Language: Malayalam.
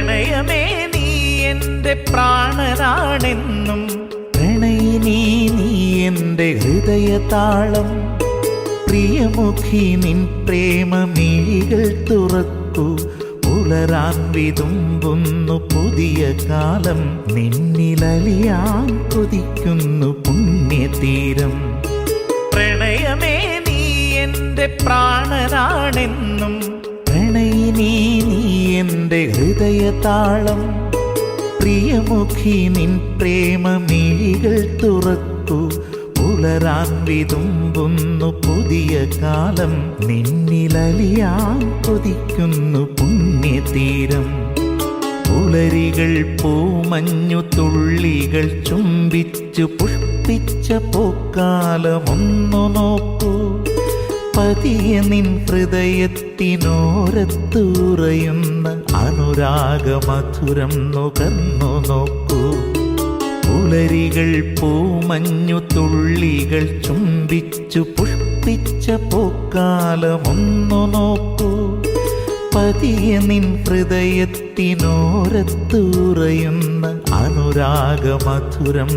പ്രണയമേ നീ എൻ്റെ പ്രാണനാണെന്നും പ്രണയിനി നീ എൻ്റെ ഹൃദയതാളം. പ്രിയമുഖി നിൻ പ്രേമമിഴികൾ തുറക്കൂ, പുലരാൻ വിതുമ്പുന്നു പുതിയ കാലം. നിന്നിലലിയാൻ കൊതിക്കുന്നു പുണ്യതീരം. പ്രണയമേ നീ എൻ്റെ പ്രാണനാണെന്നും പ്രണയിനി നീ എൻ്റെ ഹൃദയതാളം. പ്രിയമുഖി നിൻ പ്രേമമിഴികൾ തുറക്കൂ, പുലരാൻ വിതുമ്പുന്നു പുതിയ കാലം. നിന്നിലലിയാൻ കൊതിക്കുന്നു പുണ്യതീരം. പുലരികൾ പൂമഞ്ഞു തുള്ളികൾ ചുംബിച്ചു പുഷ്പിച്ച പൂക്കാലമൊന്നു നോക്കൂ. പതിയെ നിൻ ഹൃദയത്തിനോരത്തുറയുന്ന അനുരാഗമധുരം നുകർന്നു നോക്കൂ. പുലരികൾ പൂമഞ്ഞു തുള്ളികൾ ചുംബിച്ചു പുഷ്പിച്ച പൂക്കാലമൊന്നു നോക്കൂ. പതിയെ നിൻ ഹൃദയത്തിനോരത്തുറയുന്ന അനുരാഗമധുരം